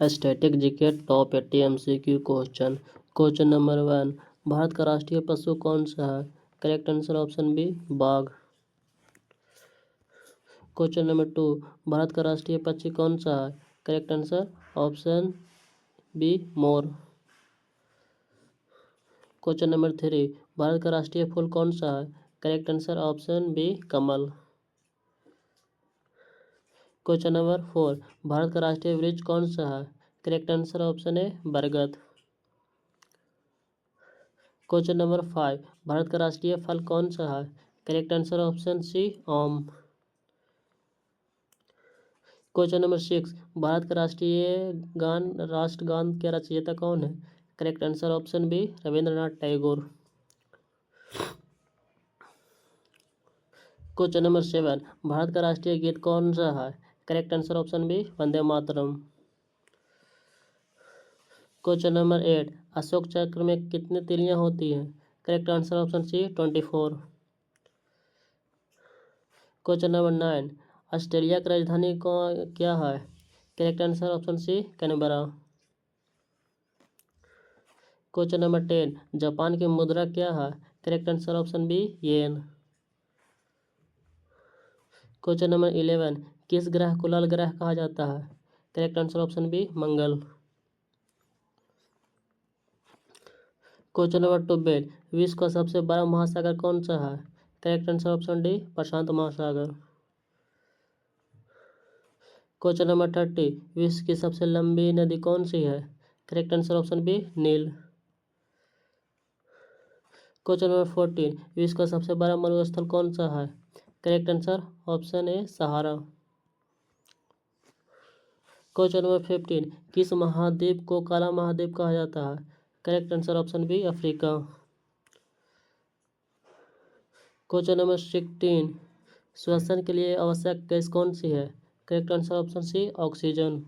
Static GK top 80 MCQ question. Question number 1, Bharat का राष्ट्रीय पशु कौन सा है? करेक्ट आंसर ऑप्शन बी बाघ। क्वेश्चन नंबर 2, भारत का राष्ट्रीय पक्षी कौन सा है? Correct answer option be more. Question number 3, Bharat का राष्ट्रीय फूल कौन सा है? करेक्ट आंसर ऑप्शन बी कमल। क्वेश्चन नंबर 4, भारत का राष्ट्रीय वृक्ष कौन सा है? करेक्ट आंसर ऑप्शन ए बरगद। क्वेश्चन नंबर 5, भारत का राष्ट्रीय फल कौन सा है? करेक्ट आंसर ऑप्शन सी आम। क्वेश्चन नंबर 6, भारत का राष्ट्रगान के रचयिता कौन है? Correct answer option B Rabindranath Tagore. Question number 7, Bharat का राष्ट्रीय गीत कौन सा है? Correct answer option B Vande Mataram. Question number 8, Ashoka Chakra में कितनी तिलियां होती हैं? Correct answer option C 24। Question number 9, Australia की राजधानी को क्या है? Correct answer option C Canberra. Question number 10, Japan की मुद्रा क्या है? Correct answer option B yen. Question number 11, किस ग्रह को लाल ग्रह कहा जाता है? करेक्ट आंसर ऑप्शन बी मंगल। क्वेश्चन नंबर 12, विश्व का सबसे बड़ा महासागर कौन सा है? करेक्ट आंसर ऑप्शन डी प्रशांत महासागर। क्वेश्चन नंबर 30, विश्व की सबसे लंबी नदी कौन सी है? करेक्ट आंसर ऑप्शन बी नील। क्वेश्चन नंबर 14, विश्व का सबसे बड़ा मरुस्थल कौन सा है? Correct answer option A Sahara. Question number 15, किस महाद्वीप को काला महाद्वीप कहा जाता है? Correct answer option B Africa. Question number 16, श्वसन के लिए आवश्यक गैस कौन सी है? Correct answer option C oxygen.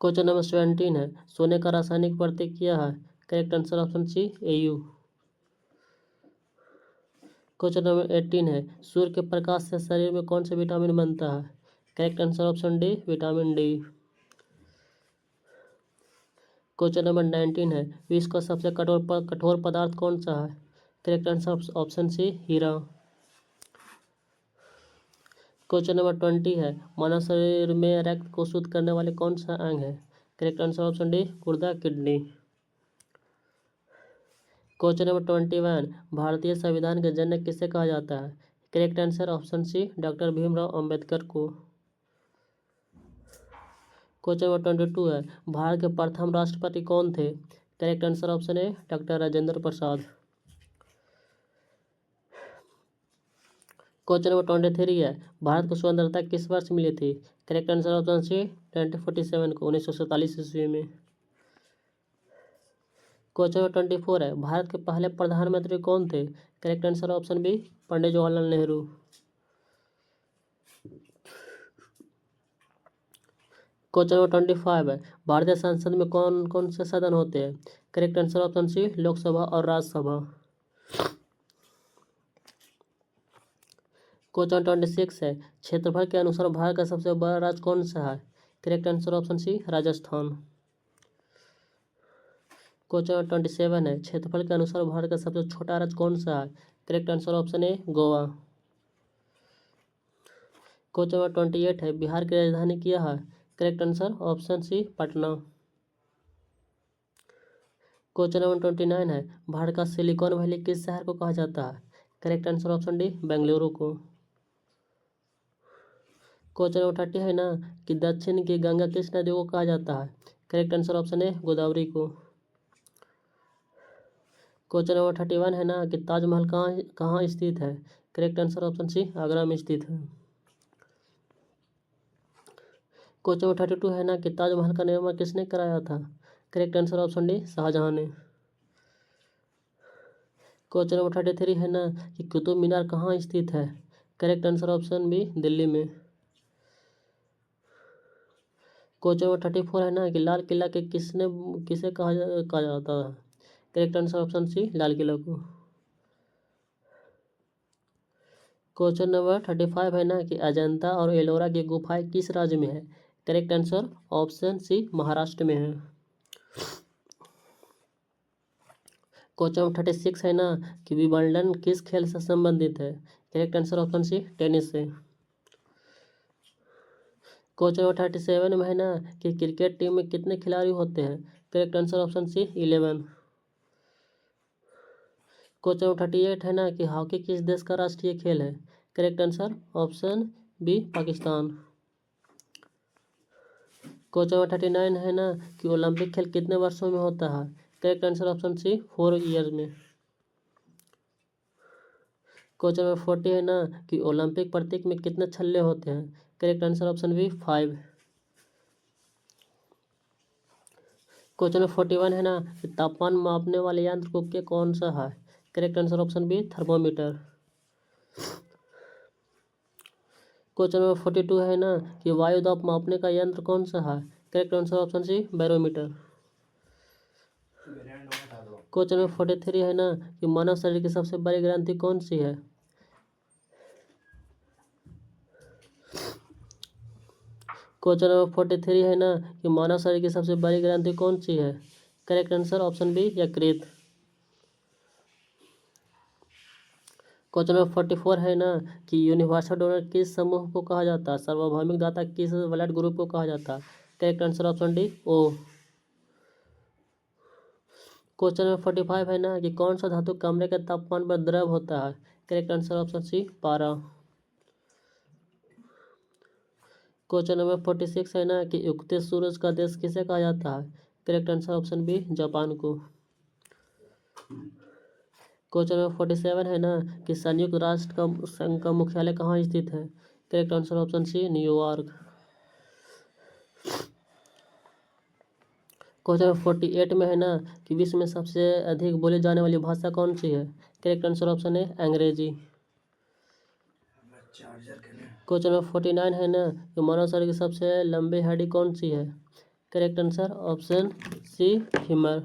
Question number 17 है, सोने का रासायनिक प्रतीक क्या है? करेक्ट आंसर ऑप्शन सी Au। क्वेश्चन नंबर 18 है, सूर्य के प्रकाश से शरीर में कौन से विटामिन बनता है? Correct answer option D vitamin D. Question number 19 है, विश्व का सबसे कठोर पदार्थ कौन सा है? करेक्ट आंसर ऑप्शन सी हीरा। क्वेश्चन नंबर 20 है, मानव शरीर में रक्त को शुद्ध करने वाले कौन सा अंग है? करेक्ट आंसर ऑप्शन डी गुर्दा किडनी। क्वेश्चन नंबर 21, भारतीय संविधान के जनक किसे कहा जाता है? Correct answer option C doctor Bhimrao Ambedkar को। क्वेश्चन नंबर 22 है, भारत के प्रथम राष्ट्रपति कौन थे? करेक्ट आंसर ऑप्शन ए doctor Rajendra Prasad. Question number 23 है, भारत को स्वतंत्रता किस वर्ष मिली थी? करेक्ट आंसर ऑप्शन सी 1947 को 1947 ईस्वी में। क्वेश्चन नंबर 24 है, भारत के पहले प्रधानमंत्री कौन थे? Correct answer option B Pandit Jawaharlal Nehru. Question number 25 है, भारतीय संसद में कौन कौन से सदन होते हैं? Correct answer option C Lok Sabha और राज्यसभा। क्वेश्चन 26 है, क्षेत्रफल के अनुसार भारत का सबसे बड़ा राज्य कौन सा है? Correct answer option C Rajasthan. Question number 27 है, क्षेत्रफल के अनुसार भारत का सबसे छोटा राज्य कौन सा है? Correct answer option A Goa. Question number 28 है, बिहार की राजधानी क्या है? Correct answer option C Patna. Question number 29 है, भारत का सिलिकॉन वैली किस शहर को कहा जाता है? Correct answer option D Bengaluru को। क्वेश्चन नंबर 30 है ना कि दक्षिण की गंगा किस नदी को कहा जाता है? Correct answer option A Godavari को। क्वेश्चन नंबर 31 है ना कि ताजमहल कहाँ कहाँ स्थित है? Correct answer option C Agra में स्थित है। क्वेश्चन नंबर 32 है ना कि ताजमहल का निर्माण किसने कराया था? Correct answer option D Shahjahan ने। क्वेश्चन नंबर 33 है ना कि कुतुब मीनार कहाँ स्थित है? Correct answer option B Delhi में। क्वेश्चन नंबर 34 है ना कि लाल किला के किसे कहा जाता है? करेक्ट आंसर ऑप्शन सी लाल किला को। क्वेश्चन नंबर 35 है ना कि अजंता और एलोरा की गुफाएं किस राज्य में है? Correct answer option C Maharashtra में है। क्वेश्चन नंबर 36 है ना कि विंबलडन किस खेल से संबंधित है? Correct answer option C tennis से। क्वेश्चन नंबर 37 में है ना कि क्रिकेट टीम में कितने खिलाड़ी होते हैं? Correct answer option C 11। Question number 38 है ना कि हॉकी किस देश का राष्ट्रीय खेल है? Correct answer option B Pakistan. Question number 39 है ना कि ओलंपिक खेल कितने वर्षों में होता है? Correct answer option C 4 years में। क्वेश्चन नंबर 40 है ना कि ओलंपिक प्रतीक में कितने छल्ले होते हैं? Correct answer option B 5। Question number 41 है ना कि तापमान मापने वाले यंत्र को के कौन सा है? Correct answer option B thermometer. Question number 42 है ना कि वायु दाब मापने का यंत्र कौन सा है? Correct answer option C barometer. Question number 43 है ना कि मानव शरीर की सबसे बड़ी ग्रंथि कौन सी है? क्वेश्चन नंबर 43 है ना कि मानव शरीर की सबसे बड़ी ग्रंथि कौन सी है? करेक्ट आंसर ऑप्शन बी यकृत। क्वेश्चन नंबर 44 है ना कि यूनिवर्सल डोनर किस समूह को कहा जाता है? सार्वभौमिक दाता किस ब्लड ग्रुप को कहा जाता है? Correct answer option D O. Question number 45 है ना कि कौन सा धातु कमरे के तापमान पर द्रव होता है? करेक्ट आंसर ऑप्शन सी पारा। क्वेश्चन नंबर 46 है ना कि उगते सूरज का देश किसे कहा जाता है? Correct answer option B Japan को। क्वेश्चन नंबर 47 है ना कि संयुक्त राष्ट्र का संघ का मुख्यालय कहाँ स्थित है? Correct answer option C New York. Question number 48 में है ना कि विश्व में सबसे अधिक बोली जाने वाली भाषा कौन सी है? करेक्ट आंसर ऑप्शन है अंग्रेजी। क्वेश्चन नंबर 49 है ना कि मानव शरीर की सबसे लंबी हड्डी कौन सी है? Correct answer option C femur.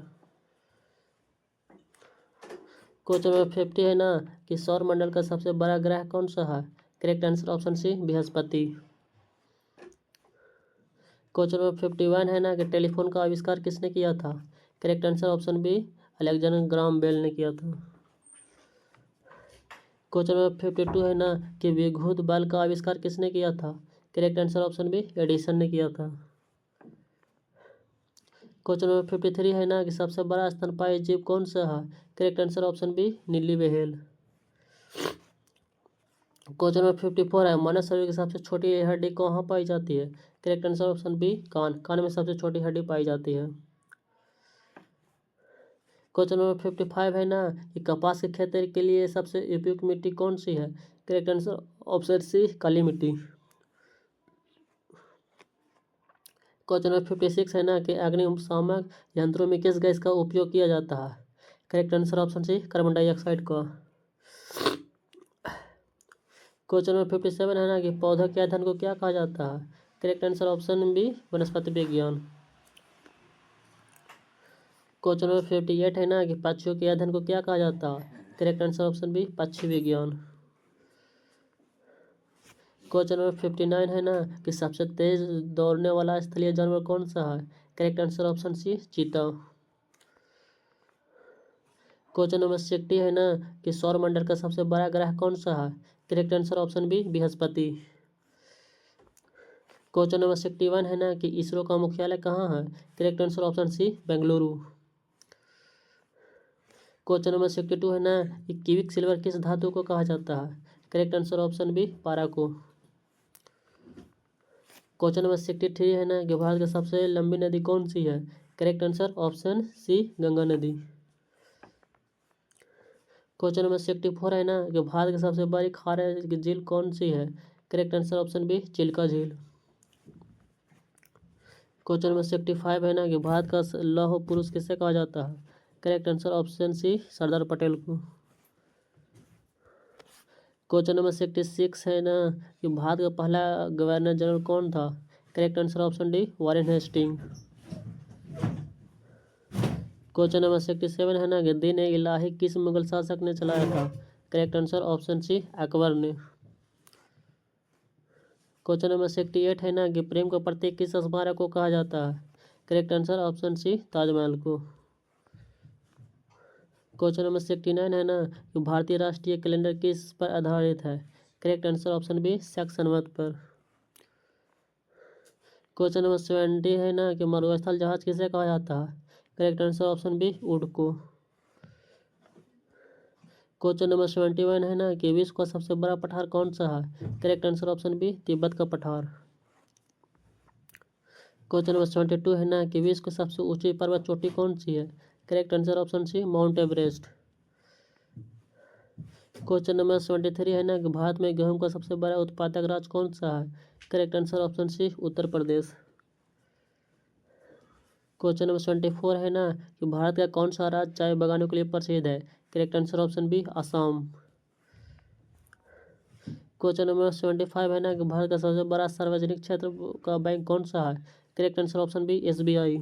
Question number 50 है ना कि सौर मंडल का सबसे बड़ा ग्रह कौन सा है? करेक्ट आंसर ऑप्शन सी बृहस्पति। क्वेश्चन नंबर 51 है ना कि टेलीफोन का आविष्कार किसने किया था? Correct answer option B Alexander Graham Bell ने किया था। क्वेश्चन नंबर 52 है ना कि विद्युत बल्ब का आविष्कार किसने किया था? Correct answer option B Edison ने किया था। क्वेश्चन नंबर 53 है ना कि सबसे बड़ा स्तनपायी जीव कौन सा है? करेक्ट आंसर ऑप्शन बी नीली व्हेल। क्वेश्चन नंबर 54 है मानव शरीर की सबसे छोटी हड्डी कहाँ पाई जाती है? करेक्ट आंसर ऑप्शन बी कान। कान में सबसे छोटी हड्डी पाई जाती है। क्वेश्चन नंबर 55 है ना कि कपास की खेती के लिए सबसे उपयुक्त मिट्टी कौन सी है? करेक्ट आंसर ऑप्शन सी काली मिट्टी। क्वेश्चन नंबर 56 है ना कि अग्निशामक यंत्रों में किस गैस का उपयोग किया जाता है? Correct answer option C carbon dioxide का। क्वेश्चन नंबर 57 है ना कि पौधों के अध्ययन को क्या कहा जाता है? करेक्ट आंसर ऑप्शन बी वनस्पति विज्ञान। क्वेश्चन नंबर 58 है ना कि पक्षियों के अध्ययन को क्या कहा जाता है? करेक्ट आंसर ऑप्शन बी पक्षी विज्ञान। क्वेश्चन नंबर 59 है ना कि सबसे तेज दौड़ने वाला स्थलीय जानवर कौन सा है? करेक्ट आंसर ऑप्शन सी चीता। क्वेश्चन नंबर 60 है ना कि सौर मंडल का सबसे बड़ा ग्रह कौन सा है? करेक्ट आंसर ऑप्शन बी बृहस्पति। क्वेश्चन नंबर 61 है ना कि इसरो का मुख्यालय कहाँ है? Correct answer option C Bengaluru. Question number 62 है ना कि क्विक सिल्वर किस धातु को कहा जाता है? करेक्ट आंसर ऑप्शन बी पारा को। क्वेश्चन नंबर 63 है ना कि भारत की सबसे लंबी नदी कौन सी है? Correct answer option C Ganga नदी। क्वेश्चन नंबर 64 है ना कि भारत की सबसे बड़ी खारे की झील कौन सी है? Correct answer option B Chilka झील। क्वेश्चन नंबर 65 है ना कि भारत का लौह पुरुष किसे कहा जाता है? करेक्ट आंसर ऑप्शन सी सरदार पटेल को। क्वेश्चन नंबर 66 है ना कि भारत का पहला गवर्नर जनरल कौन था? Correct answer option D Warren Hasting. Question number 67 है ना कि दीन ए इलाही किस मुगल शासक ने चलाया था? Correct answer option C Akbar ने। क्वेश्चन नंबर 68 है ना कि प्रेम का प्रतीक किस स्मारक को कहा जाता है? Correct answer option C Taj Mahal को। क्वेश्चन नंबर 69 है ना कि भारतीय राष्ट्रीय कैलेंडर किस पर आधारित है? करेक्ट आंसर ऑप्शन बी सेक्शनवत पर। क्वेश्चन नंबर 70 है ना कि मरुस्थल जहाज किसे कहा जाता है? करेक्ट आंसर ऑप्शन बी ऊँट को। क्वेश्चन नंबर 71 है ना कि विश्व का सबसे बड़ा पठार कौन सा है? Correct answer option B Tibet का पठार। क्वेश्चन नंबर 72 है ना कि विश्व की सबसे ऊंची पर्वत चोटी कौन सी है? Correct answer option C Mount Everest. Question number 73 है ना कि भारत में गेहूं का सबसे बड़ा उत्पादक राज्य कौन सा है? करेक्ट आंसर ऑप्शन सी उत्तर प्रदेश। क्वेश्चन नंबर 74 है ना कि भारत का कौन सा राज्य चाय बागानों के लिए प्रसिद्ध है? Correct answer option B Assam. Question number 75 है ना कि भारत का सबसे बड़ा सार्वजनिक क्षेत्र का बैंक कौन सा है? Correct answer option B SBI।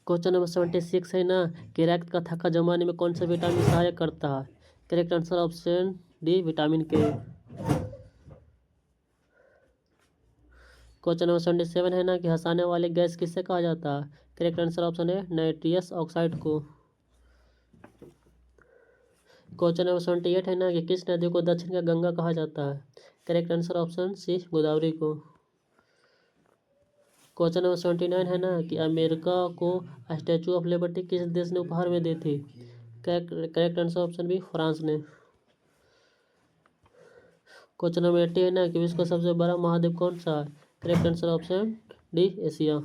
Question number 76 है ना कि रक्त का थक्का जमाने में कौन सा विटामिन सहायक करता है? Correct answer option D vitamin के। क्वेश्चन नंबर 77 है ना कि हंसाने वाले गैस किससे कहा जाता है? करेक्ट आंसर ऑप्शन है नाइट्रस ऑक्साइड को। क्वेश्चन नंबर 78 है ना कि किस नदी को दक्षिण का गंगा कहा जाता है? Correct answer option C Godavari को। क्वेश्चन नंबर 79 है ना कि अमेरिका को स्टैचू ऑफ लिबर्टी किस देश ने उपहार में दी थी? Correct answer option B France ने। क्वेश्चन नंबर 80 है ना कि विश्व का सबसे बड़ा महाद्वीप कौन सा है? Correct answer option D Asia.